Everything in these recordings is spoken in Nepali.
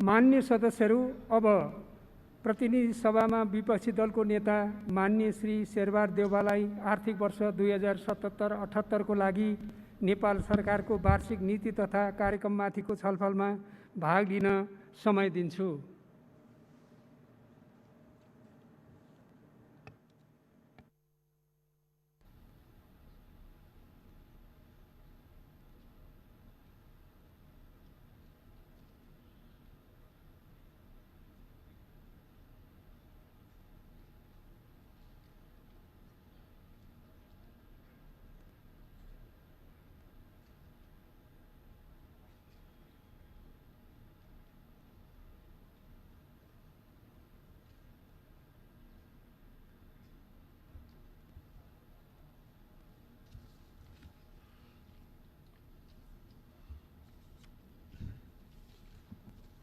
मान्य सदस्यहरू, अब प्रतिनिधि सभामा विपक्षी दलको नेता मान्य श्री शेरबहादुर देउवालाई आर्थिक वर्ष 2077-78 को लागि नेपाल सरकारको वार्षिक नीति तथा कार्यक्रममाथिको छलफलमा भाग लिन समय दिन्छु।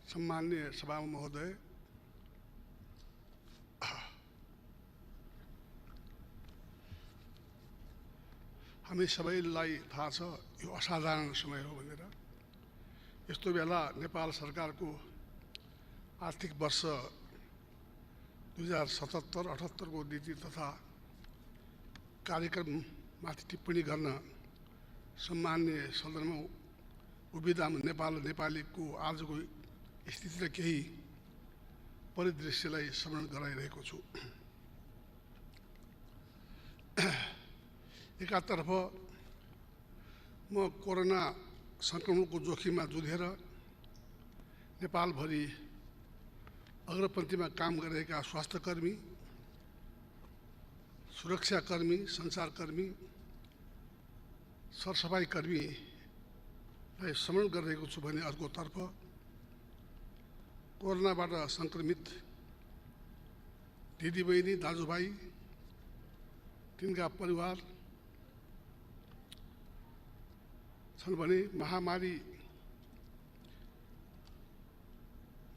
सम्माननीय सभा महोदय, हामी सबैलाई थाहा छ यो असाधारण समय हो भनेर। यस्तो बेला नेपाल सरकारको आर्थिक वर्ष 2077-78 को नीति तथा कार्यक्रममाथि टिप्पणी गर्न सम्माननीय सदनमा उभिँदा नेपाल र नेपालीको आजको स्थिति र केही परिदृश्यलाई स्मरण गराइरहेको छु। एकातर्फ म कोरोना संक्रमणको जोखिममा जुझेर नेपालभरि अग्रपन्थीमा काम गरिरहेका स्वास्थ्यकर्मी, सुरक्षाकर्मी, सञ्चारकर्मी, सरसफाई कर्मीलाई स्मरण गरिरहेको छु भने अर्कोतर्फ कोरोनाबाट संक्रमित दिदीबहिनी, दाजुभाइ, तिनका परिवार छन् भने महामारी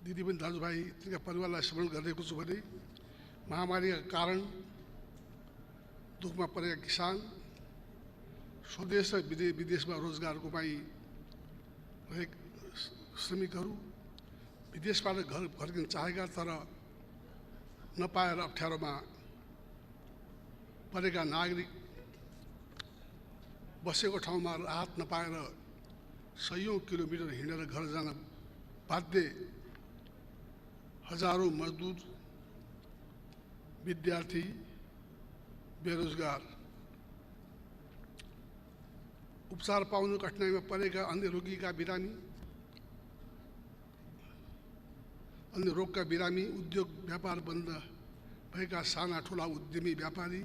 दिदीबहिनी, दाजुभाइ, तिनका परिवारलाई स्मरण गरिरहेको छु भने महामारीका कारण दुःखमा परेका किसान, स्वदेश र विदेशमा रोजगार गुमाइरहेका श्रमिकहरू, विदेशबाट घर फर्किन चाहेका तर नपाएर अप्ठ्यारोमा परेका नागरिक, बसेको ठाउँमा राहत नपाएर सयौं किलोमिटर हिँडेर घर जान बाध्य हजारौं मजदुर, विद्यार्थी, बेरोजगार, उपचार पाउन कठिनाइमा परेका अन्य रोगीका बिरामी, अन्य रोगका बिरामी, उद्योग व्यापार बन्द भएका साना ठुला उद्यमी व्यापारी,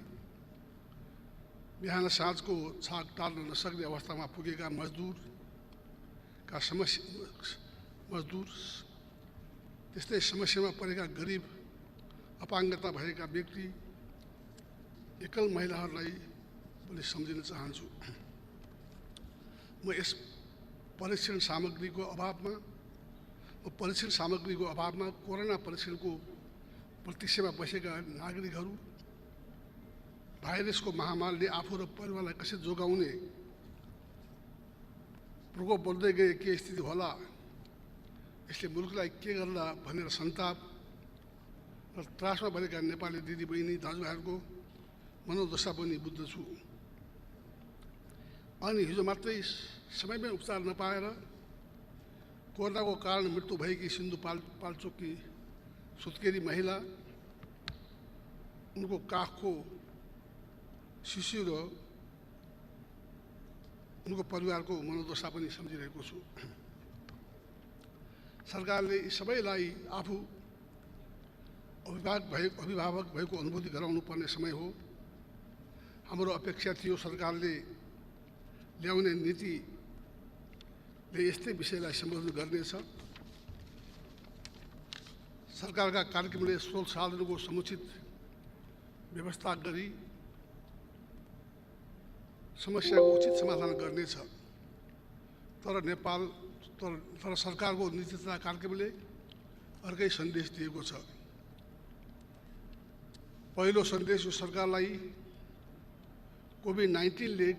बिहान साँझको छाक टाल्न नसक्ने अवस्थामा पुगेका मजदुरका मजदुर, त्यस्तै समस्यामा परेका गरिब, अपाङ्गता भएका व्यक्ति, एकल महिलाहरूलाई पनि सम्झिन चाहन्छु। म यस परीक्षण सामग्रीको अभावमा कोरोना परीक्षणको प्रतीक्षामा बसेका नागरिकहरू, भाइरसको महामारीले आफू र परिवारलाई कसरी जोगाउने, प्रकोप बढ्दै गए के स्थिति होला, यसले मुलुकलाई के गर्ला भनेर सन्ताप र त्रासमा परेका नेपाली दिदीबहिनी, दाजुभाइहरूको मनोदशा पनि बुझ्दछु। अनि हिजो मात्रै समयमै उपचार नपाएर कोरोनाको कारण मृत्यु भएकी सिन्धुपाल्चोककी सुत्केरी महिला, उनको काखको शिशु र उनको परिवारको मनोदशा पनि सम्झिरहेको छु। सरकारले यी सबैलाई आफू अभिभावक भएको अनुभूति गराउनु पर्ने समय हो। हाम्रो अपेक्षा थियो सरकारले ल्याउने नीतिले यस्तै विषयलाई सम्बोधन गर्नेछ। सरकारका कार्यक्रमले स्रोत साधनको समुचित व्यवस्था गरी समस्याको उचित समाधान गर्नेछ। तर सरकारको नीति तथा कार्यक्रमले अर्कै सन्देश दिएको छ। पहिलो सन्देश यो सरकारलाई कोभिड-19ले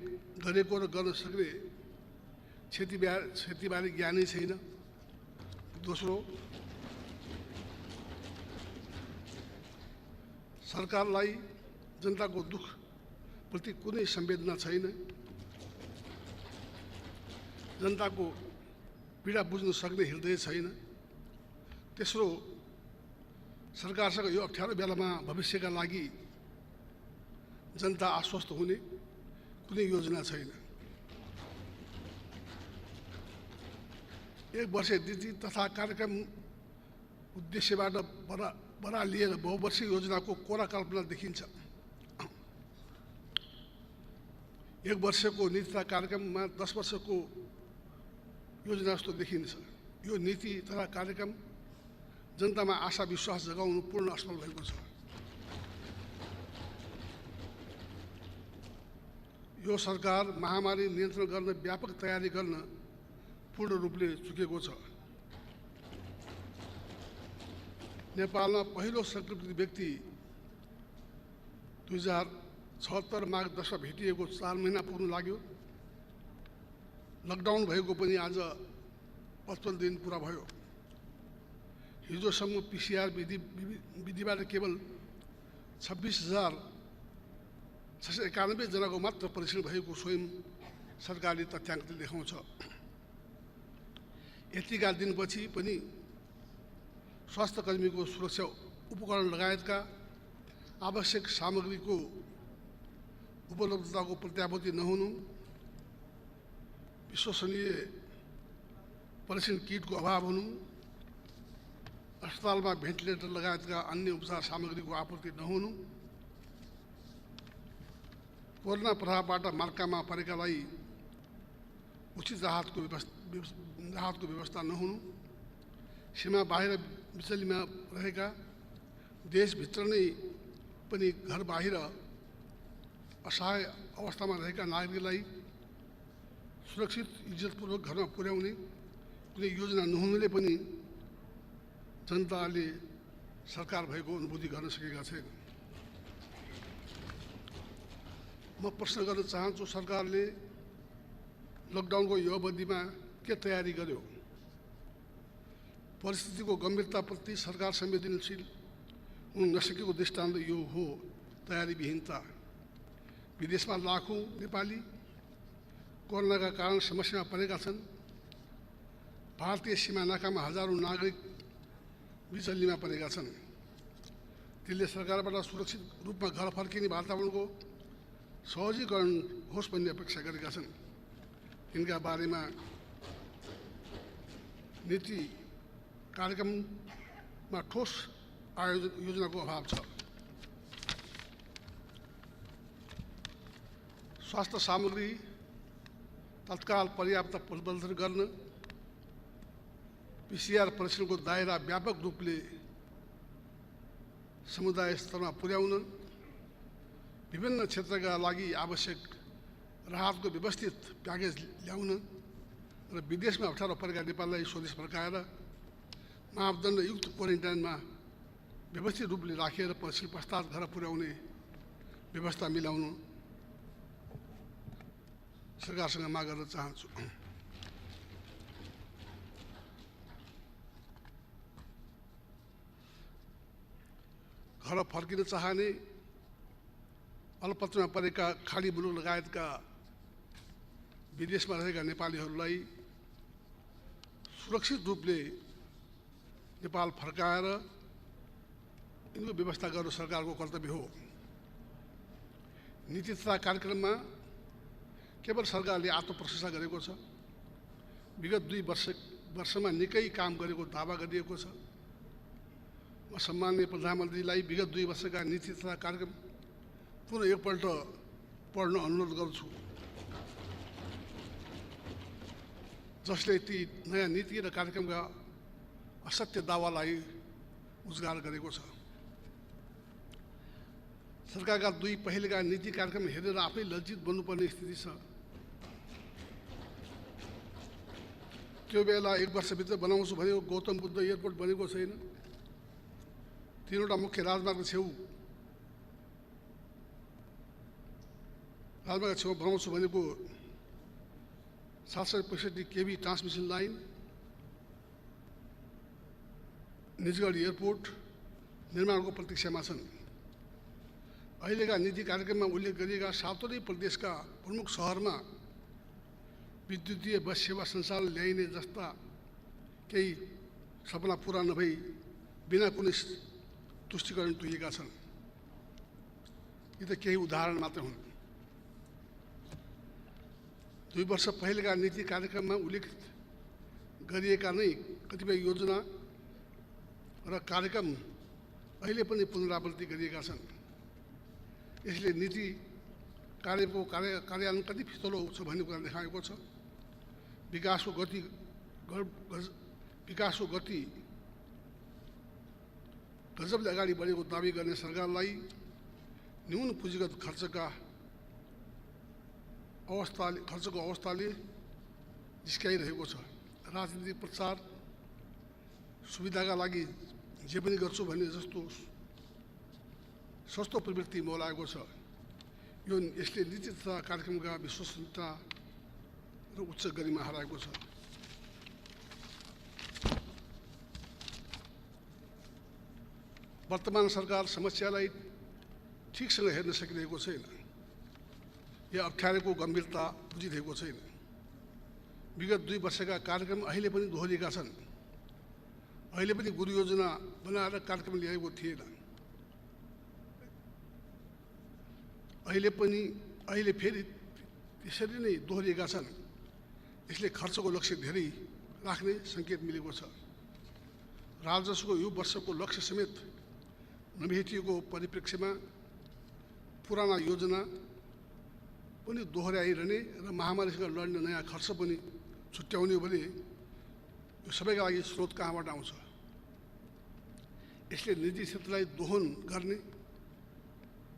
गरेको र गर्न सक्ने क्षतिबारे ज्ञानै छैन। दोस्रो, सरकारलाई जनताको दुःखप्रति कुनै संवेदना छैन, जनताको पीडा बुझ्न सक्ने हृदय छैन। तेस्रो, सरकारसँग यो अप्ठ्यारो बेलामा भविष्यका लागि जनता आश्वस्त हुने कुनै योजना छैन। एक वर्ष नीति तथा कार्यक्रम उद्देश्यबाट बरालिएर बहुवर्षीय योजनाको कोरा कल्पना देखिन्छ। एक वर्षको नीति तथा कार्यक्रममा 10 वर्षको योजना जस्तो देखिन्छ। यो नीति तथा कार्यक्रम जनतामा आशा विश्वास जगाउनु पूर्ण असफल भएको छ। यो सरकार महामारी नियन्त्रण गर्न व्यापक तयारी गर्न पूर्ण रूपले चुकेको छ। नेपालमा पहिलो संक्रमित व्यक्ति 2076 माघ 10 भेटिएको 4 महिना पुग्न लाग्यो। लकडाउन भएको पनि आज 55 दिन पुरा भयो। हिजोसम्म PCR विधिबाट केवल 26,691 जनाको मात्र परीक्षण भएको स्वयं सरकारले तथ्याङ्क देखाउँछ। यतिका दिनपछि पनि स्वास्थ्य कर्मीको सुरक्षा उपकरण लगायतका आवश्यक सामग्रीको उपलब्धताको प्रत्याभूति नहुनु, विश्वसनीय परीक्षण किटको अभाव हुनु, अस्पतालमा भेन्टिलेटर लगायतका अन्य उपचार सामग्रीको आपूर्ति नहुनु, कोरोना प्रभावबाट मर्कामा परेकालाई उचित राहतको व्यवस्था नहुनु, सीमा बाहिर विचलीमा रहेका देशभित्र नै पनि घर बाहिर असहाय अवस्थामा रहेका नागरिकलाई सुरक्षित इज्जतपूर्वक घरमा पुर्याउने कुनै योजना नहुनुले पनि जनताले सरकार भएको अनुभूति गर्न सकेका छैन। म प्रश्न गर्न चाहन्छु, सरकारले लकडाउनको यो अवधिमा के तयारी गर्यो? परिस्थितिको गम्भीरताप्रति सरकार संवेदनशील हुन नसकेको दृष्टान्त यो हो तयारीविहीनता। विदेशमा लाखौं नेपाली कोरोनाका कारण समस्यामा परेका छन्। भारतीय सीमा नाकामा हजारौं नागरिक विचल्लीमा परेका छन्। तिनले सरकारबाट सुरक्षित रूपमा घर फर्किने वातावरणको सहजीकरण होस् भन्ने अपेक्षा गरेका छन्। यिनका बारेमा नीति कार्यक्रममा ठोस योजनाको अभाव छ। स्वास्थ्य सामग्री तत्काल पर्याप्त उपलब्ध गर्न, PCR परीक्षणको दायरा व्यापक रूपले समुदाय स्तरमा पुर्याउन, विभिन्न क्षेत्रका लागि आवश्यक राहतको व्यवस्थित प्याकेज ल्याउन र विदेशमा अप्ठ्यारो परेका नेपाललाई स्वदेश फर्काएर मापदण्डयुक्त क्वारेन्टाइनमा व्यवस्थित रूपले राखेर परीक्षण पश्चात घर पुर्याउने व्यवस्था मिलाउनु सरकारसँग माग गर्न चाहन्छु। घर फर्किन चाहने अल्पत्रमा परेका खाडी मुलुक लगायतका विदेशमा रहेका नेपालीहरूलाई सुरक्षित रूपले नेपाल फर्काएर यिनको व्यवस्था गर्नु सरकारको कर्तव्य हो। नीति तथा कार्यक्रममा केवल सरकारले आत्मप्रशंसा गरेको छ। विगत 2 वर्षमा निकै काम गरेको दावा गरिएको छ। म सम्माननीय प्रधानमन्त्रीलाई विगत 2 वर्षका नीति तथा कार्यक्रम पुनः एकपल्ट पढ्न अनुरोध गर्छु, जसले ती नयाँ नीति र कार्यक्रमका असत्य दावालाई उजागर गरेको छ। सरकारका 2 पहिलेका नीति कार्यक्रम हेरेर आफै लज्जित बन्नुपर्ने स्थिति छ। त्यो बेला 1 वर्षभित्र बनाउँछु भनेको गौतम बुद्ध एयरपोर्ट बनेको छैन। 3वटा मुख्य राजमार्ग छेउ बनाउँछु भनेको 765 kV transmission line, Nijgadh airport निर्माणको प्रतीक्षामा छन्। अहिलेका नीति कार्यक्रममा उल्लेख गरिएका 7वटै प्रदेशका प्रमुख सहरमा विद्युतीय बस सेवा सञ्चालन ल्याइने जस्ता केही सपना पूरा नभई बिना कुनै तुष्टिकरण तुलिएका छन्। यी त केही उदाहरण मात्र हुन्। 2 वर्ष पहिलेका नीति कार्यक्रममा उल्लेख गरिएका नै कतिपय योजना र कार्यक्रम अहिले पनि पुनरावृत्ति गरिएका छन्। यसले नीति कार्यको कार्यान्वयन कति फितलो छ भन्ने कुरा देखाएको छ। विकासको गति गजबले अगाडि बढेको दाबी गर्ने सरकारलाई न्यून पुँजीगत खर्चको अवस्थाले जिस्काइरहेको छ। राजनीतिक प्रचार सुविधाका लागि जे पनि गर्छु भन्ने जस्तो सस्तो प्रवृत्ति मौलाएको छ। यसले नीति तथा कार्यक्रमका विश्वसनीयता र उच्च गरिमा हराएको छ। वर्तमान सरकार समस्यालाई ठिकसँग हेर्न सकिरहेको छैन या अप्ठ्यारोको गम्भीरता बुझिरहेको छैन। विगत 2 वर्षका कार्यक्रम अहिले पनि दोहोरिएका छन्। अहिले पनि गुरु योजना बनाएर कार्यक्रम ल्याएको थिएन। अहिले फेरि त्यसरी नै दोहोरिएका छन्। यसले खर्चको लक्ष्य धेरै राख्ने सङ्केत मिलेको छ। राजस्वको यो वर्षको लक्ष्य समेत नभेटिएको परिप्रेक्ष्यमा पुराना योजना पनि दोहोऱ्याइरहने र महामारीसँग लड्ने नयाँ खर्च पनि छुट्याउने हो भने यो सबैका लागि स्रोत कहाँबाट आउँछ? यसले निजी क्षेत्रलाई दोहन गर्ने,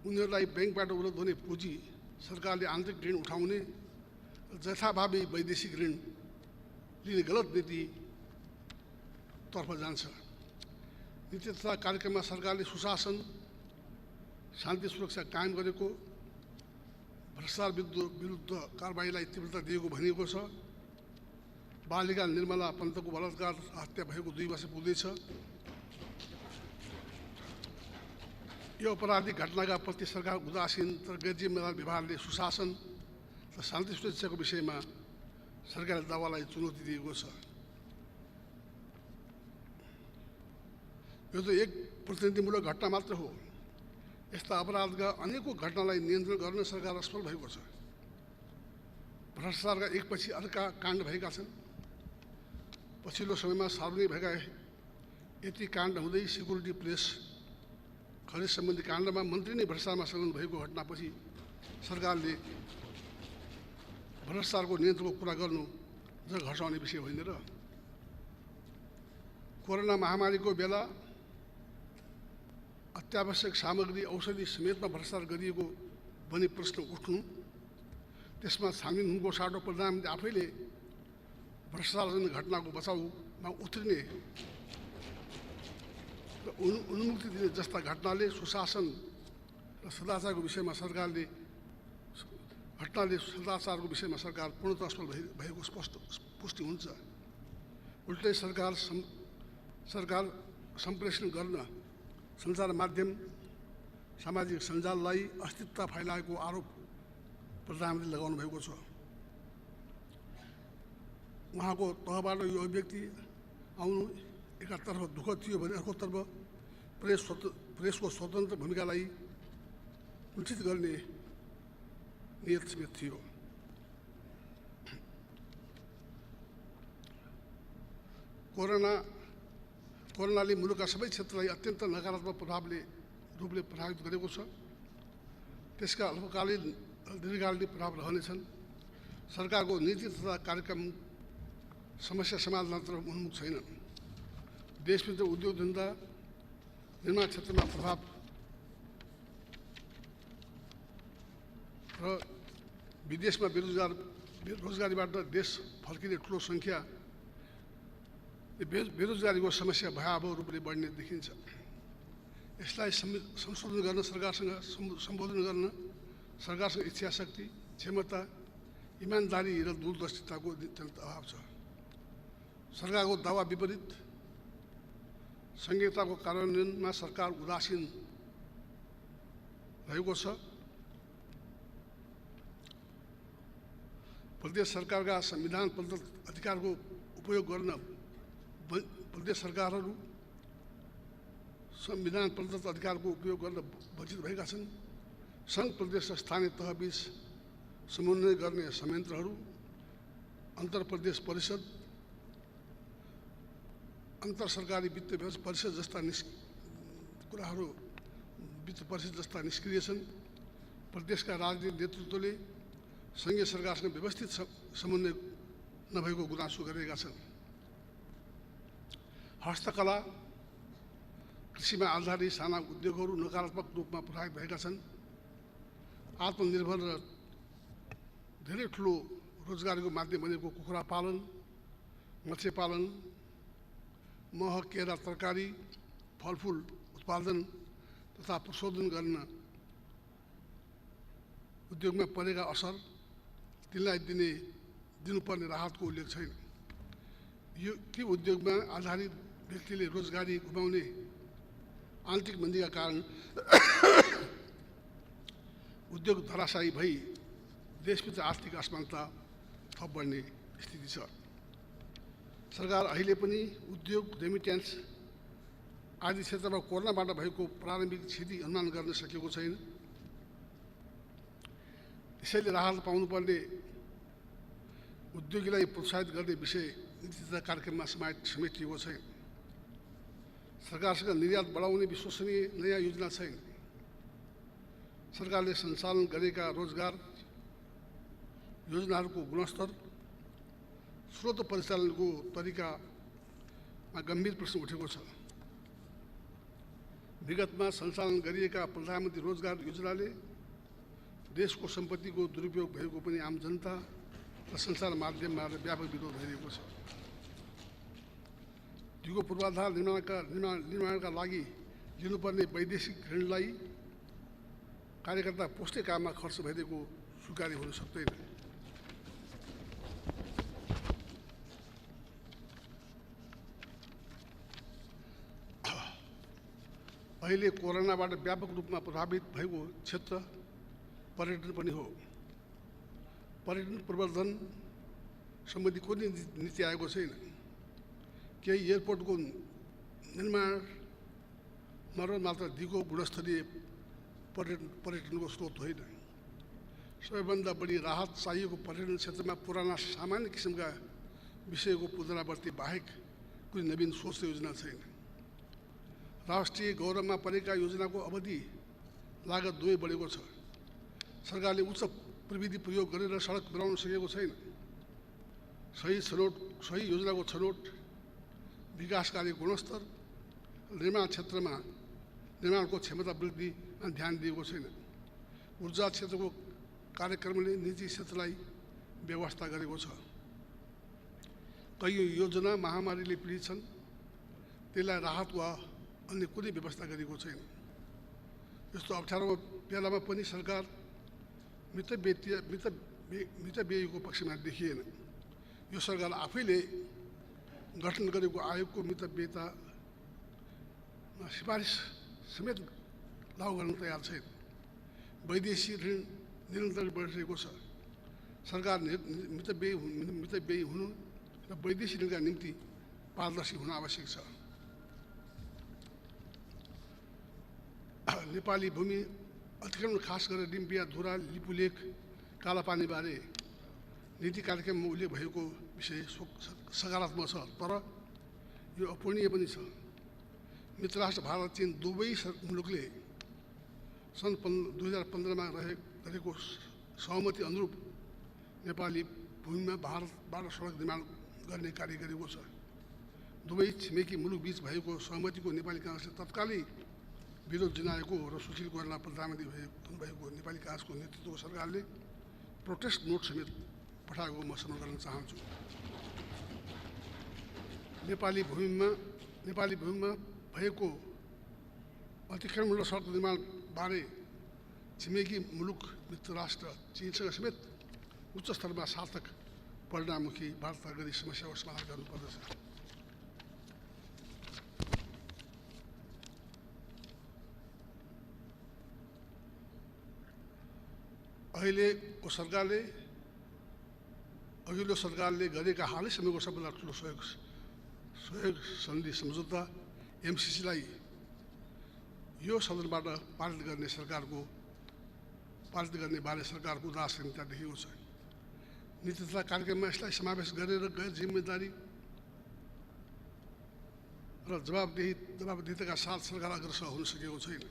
उनीहरूलाई ब्याङ्कबाट उपलब्ध हुने पुँजी सरकारले आन्तरिक ऋण उठाउने र जथाभावी वैदेशिक ऋण लिने गलत नीतितर्फ जान्छ। नीति तथा कार्यक्रममा सरकारले सुशासन, शान्ति सुरक्षा कायम गरेको, भ्रष्टाचार विरुद्ध कारबाहीलाई तीव्रता दिएको भनिएको छ। बालिका निर्मला पन्तको बलात्कार हत्या भएको 2 वर्ष पुग्दैछ। यो अपराधिक घटनाका प्रति सरकार उदासीन तर गैरजिम्मेदार व्यवहारले सुशासन र शान्ति सुरक्षाको विषयमा सरकारले दावालाई चुनौती दिएको छ। यो त एक प्रतिनिधिमूलक घटना मात्र हो। यस्ता अपराधका अनेकौं घटनालाई नियन्त्रण गर्न सरकार असफल भएको छ। भ्रष्टाचारका एकपछि अर्का काण्ड भएका छन्। पछिल्लो समयमा सार्वजनिक भएका यति काण्ड हुँदै सिक्युरिटी प्रेस खरिद सम्बन्धी काण्डमा मन्त्री नै भ्रष्टाचारमा संलग्न भएको घटनापछि सरकारले भ्रष्टाचारको नियन्त्रणको कुरा गर्नु जग हर्साउने विषय होइन र? कोरोना महामारीको बेला अत्यावश्यक सामग्री औषधि समेतमा भ्रष्टाचार गरिएको भनी प्रश्न उठ्नु, त्यसमा छानबिन हुनुको साटो प्रधानमन्त्री आफैले भ्रष्टाचारजन्य घटनाको बचाउमा उत्रिने र उन्मुक्ति दिने जस्ता घटनाले सुशासन र सदाचारको विषयमा सरकार पूर्णतः असफल भएको स्पष्ट पुष्टि हुन्छ। उल्टै सरकार सम्प्रेषण गर्न सञ्चार माध्यम, सामाजिक सञ्जाललाई अस्थिरता फैलाएको आरोप प्रधानमन्त्रीले लगाउनु भएको छ। उहाँको तहबाट यो अभिव्यक्ति आउनु एकातर्फ दुःख थियो भने अर्कोतर्फ प्रेसको स्वतन्त्र भूमिकालाई कुण्ठित गर्ने नियत समेत थियो। कोरोनाले मुलुकका सबै क्षेत्रलाई अत्यन्त नकारात्मक रूपले प्रभावित गरेको छ। त्यसका अल्पकालीन र दीर्घकालीन प्रभाव रहनेछन्। सरकारको नीति तथा कार्यक्रम समस्या समाधानतर्फ उन्मुख छैन। देशभित्र उद्योग धन्दा, निर्माण क्षेत्रमा प्रभाव र विदेशमा बेरोजगारीबाट देश फर्किने ठुलो सङ्ख्या बेरोजगारीको समस्या भयावह रूपले बढ्ने देखिन्छ। यसलाई संशोधन गर्न सम्बोधन गर्न सरकारसँग इच्छाशक्ति, क्षमता, इमान्दारी र दूरदर्शिताको अभाव छ। सरकारको दावा विपरीत संहिताको कार्यान्वयनमा सरकार उदासीन रहेको छ। प्रदेश सरकारका संविधान प्रदत्त अधिकारको उपयोग गर्न प्रदेश सरकारहरू संविधान प्रदत्त अधिकारको उपयोग गर्न वञ्चित भएका छन्। सङ्घ प्रदेश र स्थानीय तहबीच समन्वय गर्ने संयन्त्रहरू, अन्तर प्रदेश परिषद, अन्तर सरकारी वित्त परिषद जस्ता कुराहरू वित्त परिषद जस्ता निष्क्रिय छन्। प्रदेशका राजनीतिक नेतृत्वले सङ्घीय सरकारसँग व्यवस्थित समन्वय नभएको गुनासो गरेका छन्। हस्तकला, कृषिमा आधारित साना उद्योगहरू नकारात्मक रूपमा प्रभावित भएका छन्। आत्मनिर्भर र धेरै ठुलो रोजगारीको माध्यम बनेको कुखुरा पालन, मत्स्य पालन, मह, केरा, तरकारी, फलफुल उत्पादन तथा प्रशोधन गर्न उद्योगमा परेका असर, तिनलाई दिनुपर्ने राहतको उल्लेख छैन। ती उद्योगमा आधारित व्यक्तिले रोजगारी गुमाउने आन्तरिक मन्दीका कारण उद्योग धराशायी भई देशभित्र आर्थिक असमानता थप बढ्ने स्थिति छ। सरकार अहिले पनि उद्योग, रेमिट्यान्स आदि क्षेत्रमा कोरोनाबाट भएको प्रारम्भिक क्षति अनुमान गर्न सकेको छैन। त्यसैले राहत पाउनुपर्ने उद्योगीलाई प्रोत्साहित गर्ने विषय नीति तथा कार्यक्रममा समेटिएको छैन। सरकारसँग निर्यात बढाउने विश्वसनीय नयाँ योजना छैन। सरकारले सञ्चालन गरेका रोजगार योजनाहरूको गुणस्तर, स्रोत परिचालनको तरिकामा गम्भीर प्रश्न उठेको छ। विगतमा सञ्चालन गरिएका प्रधानमन्त्री रोजगार योजनाले देशको सम्पत्तिको दुरुपयोग भएको पनि आम जनता र सञ्चार माध्यममा व्यापक विरोध भइरहेको छ। दिगो पूर्वाधार निर्माणका लागि लिनुपर्ने वैदेशिक ऋणलाई कार्यकर्ता पोस्टे काममा खर्च भइदिएको स्वीकार्य हुन सक्दैन। अहिले कोरोनाबाट व्यापक रूपमा प्रभावित भएको क्षेत्र पर्यटन पनि हो। पर्यटन प्रवर्धन सम्बन्धी कुनै नीति आएको छैन। केही एयरपोर्टको निर्माण मर्मत मात्र दिगो गुणस्तरीय पर्यटनको स्रोत होइन। सबैभन्दा बढी राहत चाहिएको पर्यटन क्षेत्रमा पुराना सामान्य किसिमका विषयको पुनरावृत्ति बाहेक कुनै नवीन सोच र योजना छैन। राष्ट्रिय गौरवमा परेका योजनाको अवधि लागत दुवै बढेको छ। सरकारले उच्च प्रविधि प्रयोग गरेर सडक बनाउन सकेको छैन। सही योजनाको छनौट, विकास कार्य गुणस्तर, निर्माण क्षेत्रमा निर्माणको क्षमता वृद्धिमा ध्यान दिएको छैन। ऊर्जा क्षेत्रको कार्यक्रमले निजी क्षेत्रलाई व्यवस्था गरेको छ। कैयौँ योजना महामारीले पीडित छन्, त्यसलाई राहत वा अन्य कुनै व्यवस्था गरेको छैन। यस्तो अप्ठ्यारो बेलामा पनि सरकार मितव्ययीको पक्षमा देखिएन। यो सरकार आफैले गठन गरेको आयोगको मितव्ययिता सिफारिस समेत लागू गर्न तयार छैन। वैदेशिक ऋण निरन्तर बढिरहेको छ। सरकार मितव्ययी हुनु र वैदेशिक ऋणका निम्ति पारदर्शी हुन आवश्यक छ। नेपाली भूमि अतिक्रमण, खास गरेर डिम्पिया, धुरा, लिपुलेख, कालापानीबारे नीति कार्यक्रममा उल्लेख भएको विषय सकारात्मक छ, तर यो अपूर्णीय पनि छ। मित्र राष्ट्र भारत, चीन दुवै मुलुकले सन् 2015मा गरेको सहमति अनुरूप नेपाली भूमिमा भारतबाट सडक निर्माण गर्ने कार्य गरेको छ। दुवै छिमेकी मुलुकबीच भएको सहमतिको नेपाली काङ्ग्रेसले तत्कालै विरोध जनाएको र सुशील कोइराला प्रधानमन्त्री भएको नेपाली काङ्ग्रेसको नेतृत्वको सरकारले प्रोटेस्ट नोट समेत पठाएको म स्मरण गर्न चाहन्छु। नेपाली भूमिमा भएको अतिक्रमण र सडक निर्माण बारे छिमेकी मुलुक मित्र राष्ट्र चीनसँग समेत उच्च स्तरमा सार्थक परिणाममुखी वार्ता गरी समस्याको समाधान गर्नुपर्दछ। अहिलेको सरकारले अघिल्लो सरकारले गरेका हालैसम्मको सबभन्दा ठुलो सहयोग सन्धि सम्झौता एमसिसीलाई यो सदनबाट पारित गर्ने बारे सरकारको उदासीनता देखिएको छ। नीति तथा कार्यक्रममा यसलाई समावेश गरेर गैर जिम्मेदारी र जवाबदेहिताका साथ सरकार अग्रसर हुन सकेको छैन।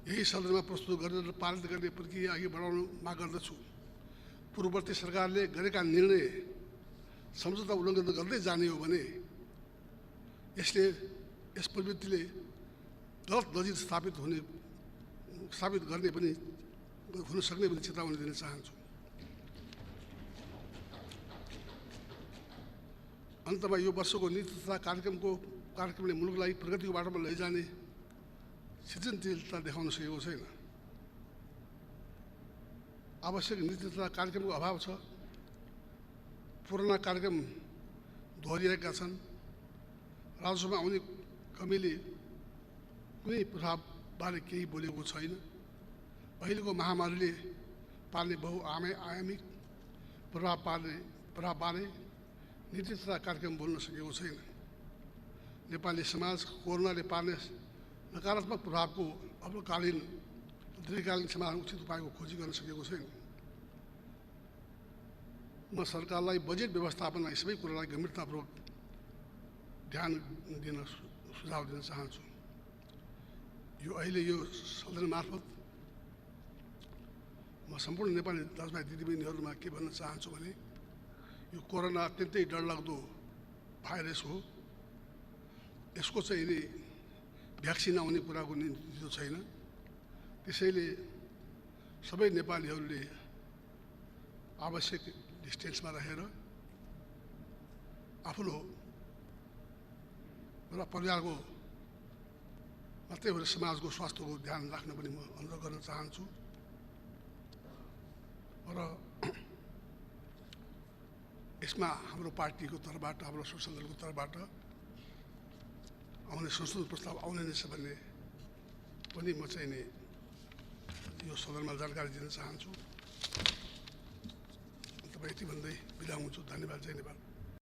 यही सदनमा प्रस्तुत गरेर पारित गर्ने प्रक्रिया अघि बढाउन माग गर्दछु। पूर्ववर्ती सरकारले गरेका निर्णय सम्झौता उल्लङ्घन गर्दै जाने हो भने यस प्रवृत्तिले गलत नजिर स्थापित गर्ने पनि हुन सक्ने पनि चेतावनी दिन चाहन्छु। अन्तमा यो वर्षको नीति तथा कार्यक्रमले मुलुकलाई प्रगतिको बाटोमा लैजाने सृजनशीलता देखाउन सकेको छैन। आवश्यक नीति तथा कार्यक्रमको अभाव छ। पुराना कार्यक्रम दोहोरिएका छन्। राजस्वमा आउने कमीले कुनै प्रभावबारे केही बोलेको छैन। अहिलेको महामारीले पार्ने बहुआयामिक प्रभावबारे नीति तथा कार्यक्रम बोल्न सकेको छैन। नेपाली समाज कोरोनाले पार्ने नकारात्मक प्रभावको अल्पकालीन दीर्घकालीन समाधान उचित उपायको खोजी गर्न सकेको छैन। म सरकारलाई बजेट व्यवस्थापनमा सबै कुरालाई गम्भीरतापूर्वक ध्यान दिन सुझाव दिन चाहन्छु। अहिले यो सदन मार्फत म सम्पूर्ण नेपाली दाजुभाइ दिदीबहिनीहरूमा के भन्न चाहन्छु भने यो कोरोना अत्यन्तै डरलाग्दो भाइरस हो। यसको चाहिँ भ्याक्सिन आउने कुराको निश्चित छैन। त्यसैले सबै नेपालीहरूले आवश्यक डिस्टेन्समा रहेर आफ्नो र परिवारको मात्रै होइन समाजको स्वास्थ्यको ध्यान राख्न पनि म अनुरोध गर्न चाहन्छु। र यसमा हाम्रो पार्टीको तर्फबाट हाम्रो संसद दलको तर्फबाट आउने संशोधन प्रस्ताव आउने नै छ भन्ने पनि म चाहिँ नि यो सदनमा जानकारी दिन चाहन्छु। तपाईँ यति भन्दै बिदा हुन्छु। धन्यवाद। जय नेपाल।